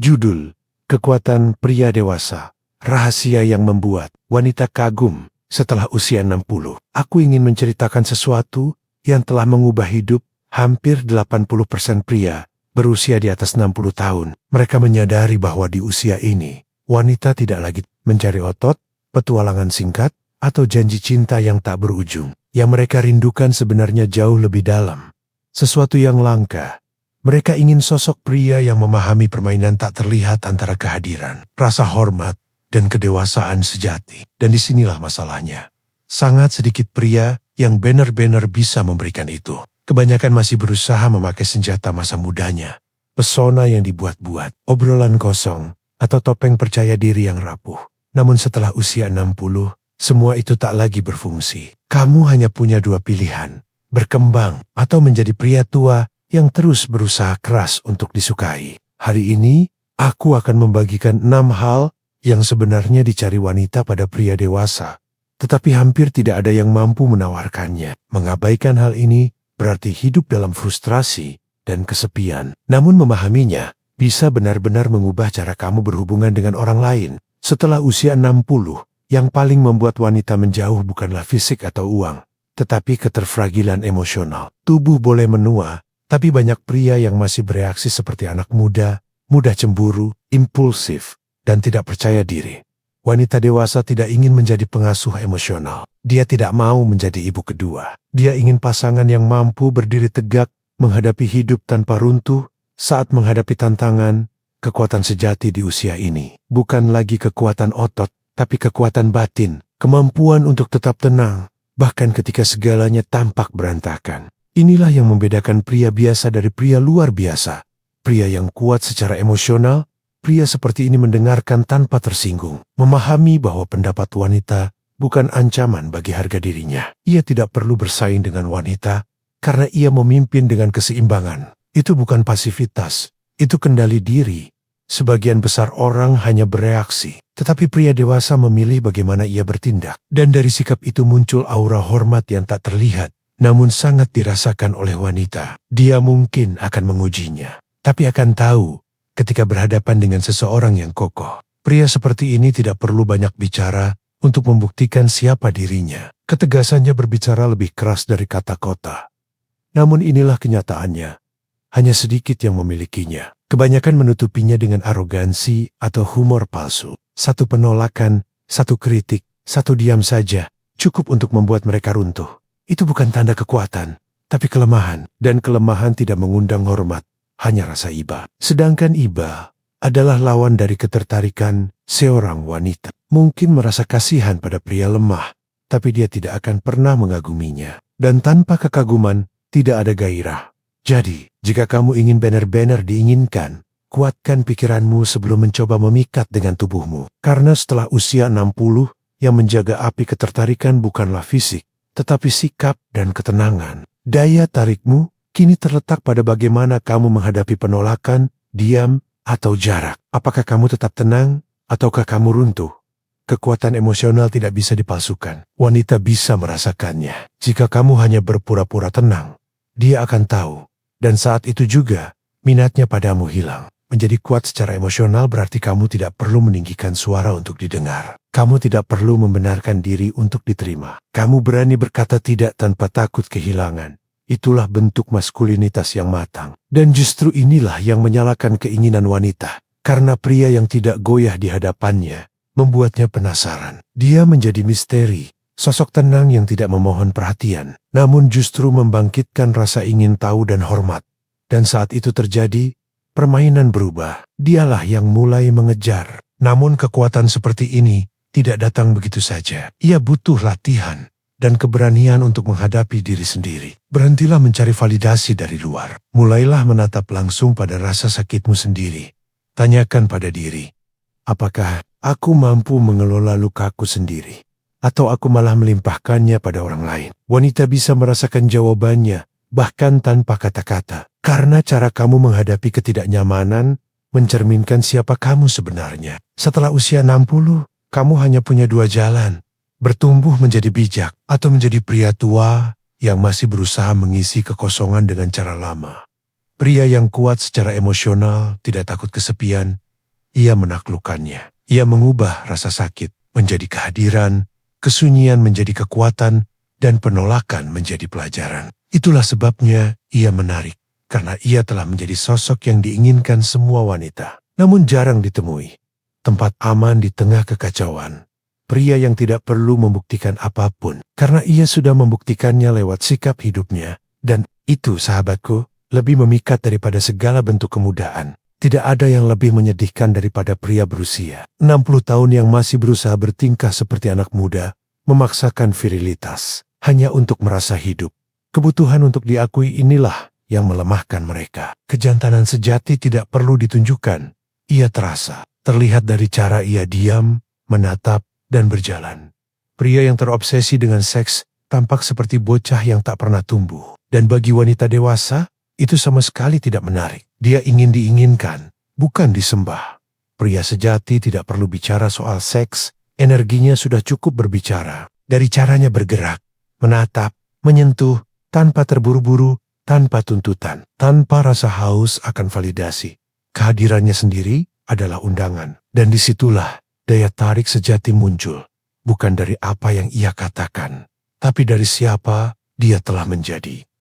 Judul: Kekuatan Pria Dewasa. Rahasia yang membuat wanita kagum setelah usia 60. Aku ingin menceritakan sesuatu yang telah mengubah hidup hampir 80% pria berusia di atas 60 tahun. Mereka menyadari bahwa di usia ini, wanita tidak lagi mencari otot, petualangan singkat, atau janji cinta yang tak berujung. Yang mereka rindukan sebenarnya jauh lebih dalam. Sesuatu yang langka. Mereka ingin sosok pria yang memahami permainan tak terlihat antara kehadiran, rasa hormat, dan kedewasaan sejati. Dan disinilah masalahnya. Sangat sedikit pria yang benar-benar bisa memberikan itu. Kebanyakan masih berusaha memakai senjata masa mudanya. Pesona yang dibuat-buat, obrolan kosong, atau topeng percaya diri yang rapuh. Namun setelah usia 60, semua itu tak lagi berfungsi. Kamu hanya punya dua pilihan. Berkembang atau menjadi pria tua yang terus berusaha keras untuk disukai. Hari ini, aku akan membagikan 6 hal yang sebenarnya dicari wanita pada pria dewasa. Tetapi hampir tidak ada yang mampu menawarkannya. Mengabaikan hal ini berarti hidup dalam frustrasi dan kesepian. Namun memahaminya bisa benar-benar mengubah cara kamu berhubungan dengan orang lain. Setelah usia 60, yang paling membuat wanita menjauh bukanlah fisik atau uang, tetapi keterfragilan emosional. Tubuh boleh menua, tapi banyak pria yang masih bereaksi seperti anak muda, mudah cemburu, impulsif, dan tidak percaya diri. Wanita dewasa tidak ingin menjadi pengasuh emosional. Dia tidak mau menjadi ibu kedua. Dia ingin pasangan yang mampu berdiri tegak, menghadapi hidup tanpa runtuh, saat menghadapi tantangan. Kekuatan sejati di usia ini bukan lagi kekuatan otot, tapi kekuatan batin, kemampuan untuk tetap tenang, bahkan ketika segalanya tampak berantakan. Inilah yang membedakan pria biasa dari pria luar biasa. Pria yang kuat secara emosional, pria seperti ini mendengarkan tanpa tersinggung, memahami bahwa pendapat wanita bukan ancaman bagi harga dirinya. Ia tidak perlu bersaing dengan wanita, karena ia memimpin dengan keseimbangan. Itu bukan pasivitas, itu kendali diri. Sebagian besar orang hanya bereaksi, tetapi pria dewasa memilih bagaimana ia bertindak. Dan dari sikap itu muncul aura hormat yang tak terlihat, namun sangat dirasakan oleh wanita. Dia mungkin akan mengujinya, tapi akan tahu ketika berhadapan dengan seseorang yang kokoh. Pria seperti ini tidak perlu banyak bicara untuk membuktikan siapa dirinya. Ketegasannya berbicara lebih keras dari kata-kata. Namun inilah kenyataannya. Hanya sedikit yang memilikinya. Kebanyakan menutupinya dengan arogansi atau humor palsu. Satu penolakan, satu kritik, satu diam saja cukup untuk membuat mereka runtuh. Itu bukan tanda kekuatan, tapi kelemahan. Dan kelemahan tidak mengundang hormat, hanya rasa iba. Sedangkan iba adalah lawan dari ketertarikan seorang wanita. Mungkin merasa kasihan pada pria lemah, tapi dia tidak akan pernah mengaguminya. Dan tanpa kekaguman, tidak ada gairah. Jadi, jika kamu ingin benar-benar diinginkan, kuatkan pikiranmu sebelum mencoba memikat dengan tubuhmu. Karena setelah usia 60, yang menjaga api ketertarikan bukanlah fisik, tetapi sikap dan ketenangan. Daya tarikmu kini terletak pada bagaimana kamu menghadapi penolakan, diam, atau jarak. Apakah kamu tetap tenang, ataukah kamu runtuh? Kekuatan emosional tidak bisa dipalsukan. Wanita bisa merasakannya. Jika kamu hanya berpura-pura tenang, dia akan tahu. Dan saat itu juga, minatnya padamu hilang. Menjadi kuat secara emosional berarti kamu tidak perlu meninggikan suara untuk didengar. Kamu tidak perlu membenarkan diri untuk diterima. Kamu berani berkata tidak tanpa takut kehilangan. Itulah bentuk maskulinitas yang matang. Dan justru inilah yang menyalakan keinginan wanita. Karena pria yang tidak goyah di hadapannya, membuatnya penasaran. Dia menjadi misteri. Sosok tenang yang tidak memohon perhatian, namun justru membangkitkan rasa ingin tahu dan hormat. Dan saat itu terjadi, permainan berubah. Dialah yang mulai mengejar. Namun kekuatan seperti ini tidak datang begitu saja. Ia butuh latihan dan keberanian untuk menghadapi diri sendiri. Berhentilah mencari validasi dari luar. Mulailah menatap langsung pada rasa sakitmu sendiri. Tanyakan pada diri, apakah aku mampu mengelola lukaku sendiri? Atau aku malah melimpahkannya pada orang lain? Wanita bisa merasakan jawabannya, bahkan tanpa kata-kata. Karena cara kamu menghadapi ketidaknyamanan, mencerminkan siapa kamu sebenarnya. Setelah usia 60, kamu hanya punya dua jalan. Bertumbuh menjadi bijak, atau menjadi pria tua yang masih berusaha mengisi kekosongan dengan cara lama. Pria yang kuat secara emosional, tidak takut kesepian, ia menaklukkannya. Ia mengubah rasa sakit menjadi kehadiran, kesunyian menjadi kekuatan, dan penolakan menjadi pelajaran. Itulah sebabnya ia menarik, karena ia telah menjadi sosok yang diinginkan semua wanita. Namun jarang ditemui. Tempat aman di tengah kekacauan. Pria yang tidak perlu membuktikan apapun, karena ia sudah membuktikannya lewat sikap hidupnya. Dan itu, sahabatku, lebih memikat daripada segala bentuk kemudahan. Tidak ada yang lebih menyedihkan daripada pria berusia 60 tahun yang masih berusaha bertingkah seperti anak muda, memaksakan virilitas, hanya untuk merasa hidup. Kebutuhan untuk diakui inilah yang melemahkan mereka. Kejantanan sejati tidak perlu ditunjukkan. Ia terasa, terlihat dari cara ia diam, menatap, dan berjalan. Pria yang terobsesi dengan seks tampak seperti bocah yang tak pernah tumbuh. Dan bagi wanita dewasa, itu sama sekali tidak menarik. Dia ingin diinginkan, bukan disembah. Pria sejati tidak perlu bicara soal seks, energinya sudah cukup berbicara. Dari caranya bergerak, menatap, menyentuh, tanpa terburu-buru, tanpa tuntutan, tanpa rasa haus akan validasi. Kehadirannya sendiri adalah undangan. Dan disitulah daya tarik sejati muncul. Bukan dari apa yang ia katakan, tapi dari siapa dia telah menjadi.